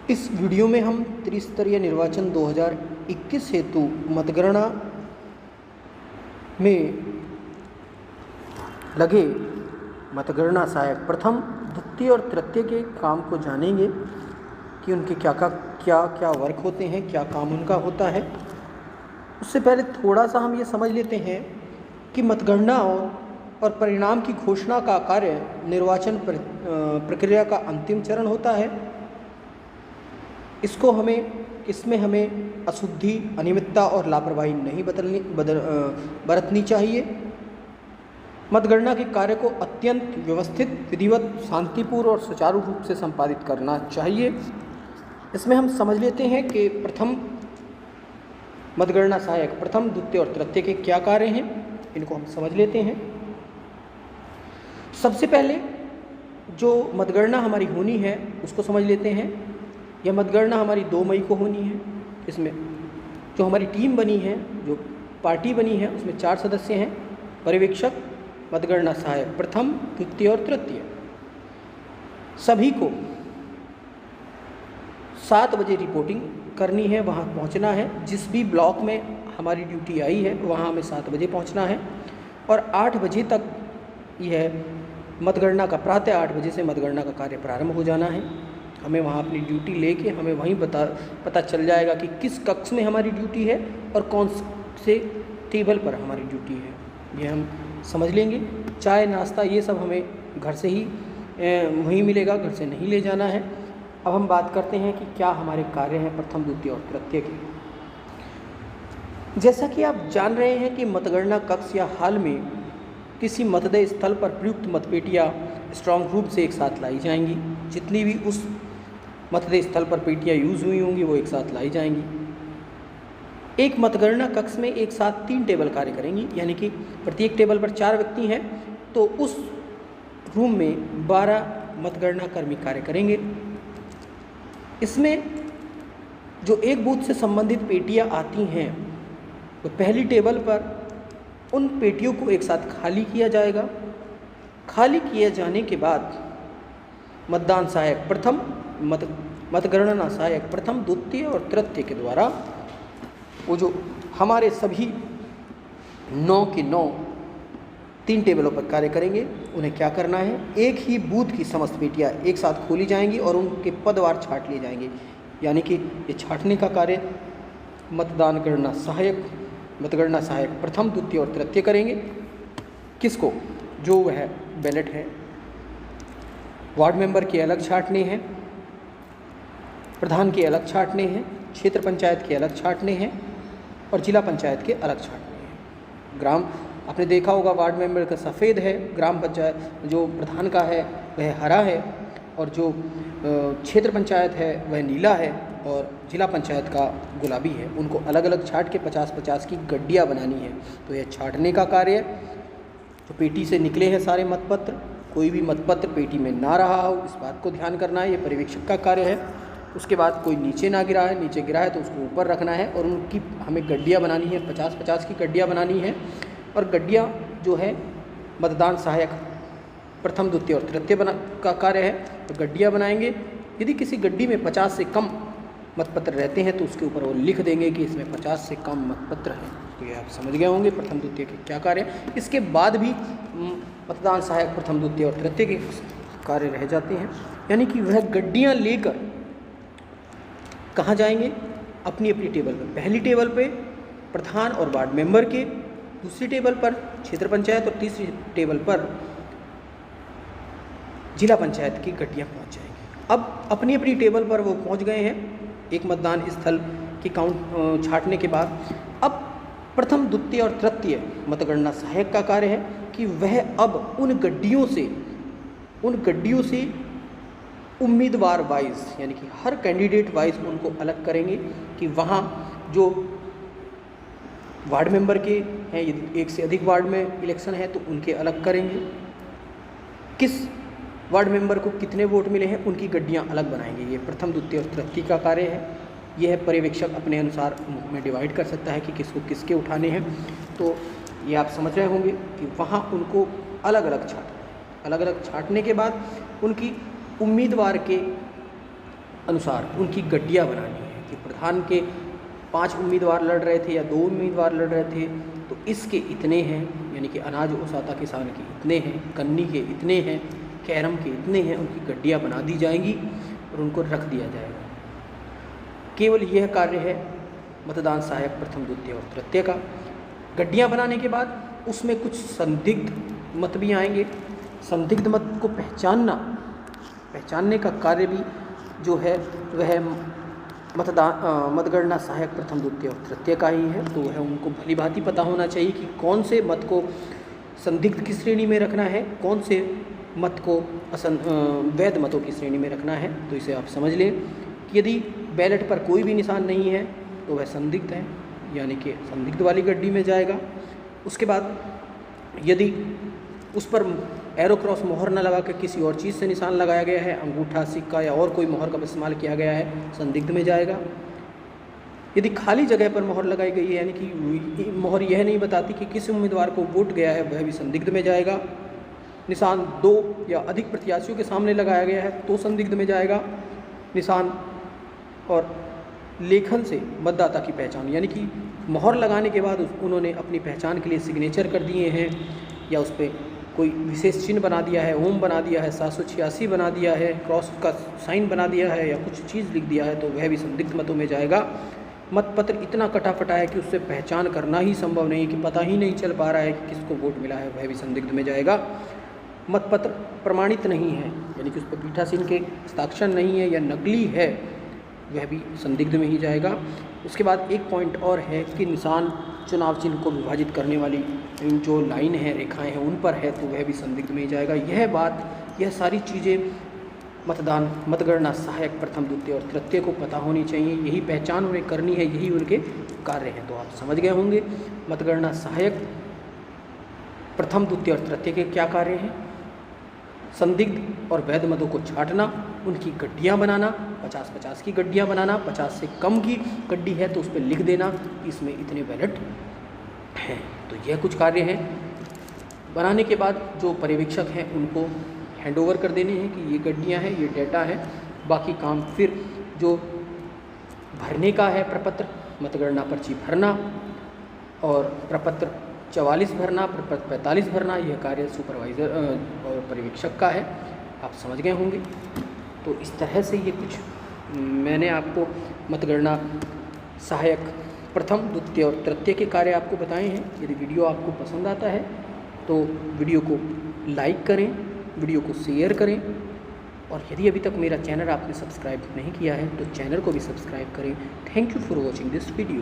इस वीडियो में हम त्रिस्तरीय निर्वाचन 2021 हेतु मतगणना में लगे मतगणना सहायक प्रथम, द्वितीय और तृतीय के काम को जानेंगे कि उनके क्या वर्क होते हैं, क्या काम उनका होता है। उससे पहले थोड़ा सा हम ये समझ लेते हैं कि मतगणना और परिणाम की घोषणा का कार्य निर्वाचन प्रक्रिया का अंतिम चरण होता है। इसमें हमें अशुद्धि, अनियमितता और लापरवाही नहीं बरतनी चाहिए। मतगणना के कार्य को अत्यंत व्यवस्थित, विधिवत, शांतिपूर्ण और सुचारू रूप से संपादित करना चाहिए। इसमें हम समझ लेते हैं कि प्रथम मतगणना सहायक प्रथम, द्वितीय और तृतीय के क्या कार्य हैं, इनको हम समझ लेते हैं। सबसे पहले जो मतगणना हमारी होनी है उसको समझ लेते हैं। यह मतगणना हमारी 2 मई को होनी है। इसमें जो हमारी टीम बनी है, जो पार्टी बनी है, उसमें 4 सदस्य हैं। पर्यवेक्षक, मतगणना सहायक प्रथम, द्वितीय और तृतीय। सभी को 7 बजे रिपोर्टिंग करनी है, वहाँ पहुँचना है। जिस भी ब्लॉक में हमारी ड्यूटी आई है वहाँ हमें 7 बजे पहुँचना है और 8 बजे तक यह मतगणना का प्रातः 8 बजे से मतगणना का कार्य प्रारंभ हो जाना है। हमें वहाँ अपनी ड्यूटी लेके हमें वहीं पता चल जाएगा कि किस कक्ष में हमारी ड्यूटी है और कौन से टेबल पर हमारी ड्यूटी है, ये हम समझ लेंगे। चाय, नाश्ता ये सब हमें घर से ही वहीं मिलेगा, घर से नहीं ले जाना है। अब हम बात करते हैं कि क्या हमारे कार्य हैं प्रथम, द्वितीय और तृतीय के। जैसा कि आप जान रहे हैं कि मतगणना कक्ष या हाल में किसी मतदेय स्थल पर प्रयुक्त मतपेटियां स्ट्रांग रूप से एक साथ लाई जाएंगी। जितनी भी उस मतदेय स्थल पर पेटियां यूज़ हुई होंगी वो एक साथ लाई जाएंगी। एक मतगणना कक्ष में एक साथ 3 टेबल कार्य करेंगी, यानी कि प्रत्येक टेबल पर 4 व्यक्ति हैं तो उस रूम में 12 मतगणना कर्मी कार्य करेंगे। इसमें जो एक बूथ से संबंधित पेटियां आती हैं तो पहली टेबल पर उन पेटियों को एक साथ खाली किया जाएगा। खाली किए जाने के बाद मतदान सहायक प्रथम, मतगणना सहायक प्रथम, द्वितीय और तृतीय के द्वारा वो जो हमारे सभी 9 के 9 3 टेबलों पर कार्य करेंगे, उन्हें क्या करना है, एक ही बूथ की समस्त पेटियां एक साथ खोली जाएंगी और उनके पदवार छांट लिए जाएंगे। यानी कि ये छांटने का कार्य मतगणना सहायक प्रथम, द्वितीय और तृतीय करेंगे। किसको? जो वह बैलेट है। वार्ड मेंबर के अलग छांटने हैं, प्रधान के अलग छांटने हैं, क्षेत्र पंचायत के अलग छांटने हैं और जिला पंचायत के अलग छांटने हैं। ग्राम, आपने देखा होगा वार्ड मेंबर का सफ़ेद है, ग्राम पंचायत जो प्रधान का है वह हरा है और जो क्षेत्र पंचायत है वह नीला है और जिला पंचायत का गुलाबी है। उनको अलग अलग छांट के 50-50 की गड्डियाँ बनानी है। तो यह छांटने का कार्य, जो पेटी से निकले हैं सारे मतपत्र, कोई भी मतपत्र पेटी में ना रहा हो इस बात को ध्यान करना है, ये पर्यवेक्षक का कार्य है। उसके बाद कोई नीचे ना गिरा है, नीचे गिरा है तो उसको ऊपर रखना है और उनकी हमें गड्डियाँ बनानी है, 50-50 की गड्डियाँ बनानी है। और गड्डियाँ जो है मतदान सहायक प्रथम, द्वितीय और तृतीय का कार्य है, तो गड्डियाँ बनाएंगे। यदि किसी गड्डी में 50 से कम मतपत्र रहते हैं तो उसके ऊपर वो लिख देंगे कि इसमें 50 से कम मतपत्र हैं। तो ये आप समझ गए होंगे प्रथम, द्वितीय के क्या कार्य हैं। इसके बाद भी मतदान सहायक प्रथम, द्वितीय और तृतीय के कार्य रह जाते हैं। यानी कि वह गड्डियाँ लेकर कहाँ जाएंगे? अपनी अपनी टेबल पर। पहली टेबल पे प्रधान और वार्ड मेंबर के, दूसरी टेबल पर क्षेत्र पंचायत और तीसरी टेबल पर जिला पंचायत की गड्डियाँ पहुँच जाएंगी। अब अपनी अपनी टेबल पर वो पहुँच गए हैं एक मतदान स्थल की काउंट छांटने के बाद। अब प्रथम, द्वितीय और तृतीय मतगणना सहायक का कार्य है कि वह अब उन गड्डियों से उम्मीदवार वाइज, यानी कि हर कैंडिडेट वाइज उनको अलग करेंगे कि वहाँ जो वार्ड मेंबर के हैं, यदि एक से अधिक वार्ड में इलेक्शन है तो उनके अलग करेंगे। किस वार्ड मेंबर को कितने वोट मिले हैं उनकी गड्डियाँ अलग बनाएंगे। ये प्रथम, द्वितीय और तृतीय का कार्य है। यह पर्यवेक्षक अपने अनुसार में डिवाइड कर सकता है कि किसको किसके उठाने हैं। तो ये आप समझ रहे होंगे कि वहाँ उनको अलग अलग छांटने के बाद उनकी उम्मीदवार के अनुसार उनकी गड्डियाँ बनानी है कि प्रधान के 5 उम्मीदवार लड़ रहे थे या 2 उम्मीदवार लड़ रहे थे, तो इसके इतने हैं, यानी कि अनाज ओसाता किसान के इतने हैं, कन्नी के इतने हैं, कैरम के इतने हैं, उनकी गड्डियाँ बना दी जाएंगी और उनको रख दिया जाएगा। केवल यह कार्य है मतदान सहायक प्रथम द्वितीय और तृतीय का। गड्डियाँ बनाने के बाद उसमें कुछ संदिग्ध मत भी आएंगे। संदिग्ध मत को पहचानने का कार्य भी जो है वह मतगणना सहायक प्रथम द्वितीय और तृतीय का ही है। तो वह उनको भली भांति पता होना चाहिए कि कौन से मत को संदिग्ध की श्रेणी में रखना है, कौन से मत को वैध मतों की श्रेणी में रखना है। तो इसे आप समझ लें कि यदि बैलेट पर कोई भी निशान नहीं है तो वह संदिग्ध है, यानी कि संदिग्ध वाली गड्डी में जाएगा। उसके बाद यदि उस पर एरो क्रॉस मोहर न लगा के किसी और चीज़ से निशान लगाया गया है, अंगूठा, सिक्का या और कोई मोहर का इस्तेमाल किया गया है, संदिग्ध में जाएगा। यदि खाली जगह पर मोहर लगाई गई है, यानी कि मोहर यह नहीं बताती कि किस उम्मीदवार को वोट गया है, वह भी संदिग्ध में जाएगा। निशान 2 या अधिक प्रत्याशियों के सामने लगाया गया है तो संदिग्ध में जाएगा। निशान और लेखन से मतदाता की पहचान, यानी कि मोहर लगाने के बाद उन्होंने अपनी पहचान के लिए सिग्नेचर कर दिए हैं या उस पर कोई विशेष चिन्ह बना दिया है, ओम बना दिया है, 786 बना दिया है, क्रॉस का साइन बना दिया है या कुछ चीज़ लिख दिया है, तो वह भी संदिग्ध मतों में जाएगा। मतपत्र इतना कटा-फटा है कि उससे पहचान करना ही संभव नहीं, कि पता ही नहीं चल पा रहा है कि किसको वोट मिला है, वह भी संदिग्ध में जाएगा। मतपत्र प्रमाणित नहीं है, यानी कि उस पर पीठासीन के हस्ताक्षर नहीं है या नकली है, वह भी संदिग्ध में ही जाएगा। उसके बाद एक पॉइंट और है कि निशान चुनाव चिन्ह को विभाजित करने वाली जो लाइन है, रेखाएं हैं, उन पर है, तो वह भी संदिग्ध में ही जाएगा। यह सारी चीज़ें मतगणना सहायक प्रथम द्वितीय और तृतीय को पता होनी चाहिए। यही पहचान उन्हें करनी है, यही उनके कार्य हैं। तो आप समझ गए होंगे मतगणना सहायक प्रथम द्वितीय और तृतीय के क्या कार्य हैं। संदिग्ध और वैध मतों को छांटना, उनकी गड्डियाँ बनाना, 50-50 की गड्डियाँ बनाना, 50 से कम की गड्डी है तो उस पर लिख देना कि इसमें इतने बैलेट हैं। तो यह कुछ कार्य हैं। बनाने के बाद जो पर्यवेक्षक हैं उनको हैंडओवर कर देने हैं कि ये गड्डियाँ हैं, ये डेटा है। बाकी काम फिर जो भरने का है, प्रपत्र, मतगणना पर्ची भरना और प्रपत्र 44 भरना, प्रपत्र 45 भरना, यह कार्य सुपरवाइज़र और पर्यवेक्षक का है। आप समझ गए होंगे। तो इस तरह से ये कुछ मैंने आपको मतगणना सहायक प्रथम द्वितीय और तृतीय के कार्य आपको बताए हैं। यदि वीडियो आपको पसंद आता है तो वीडियो को लाइक करें, वीडियो को शेयर करें, और यदि अभी तक मेरा चैनल आपने सब्सक्राइब नहीं किया है तो चैनल को भी सब्सक्राइब करें। Thank you for watching this video.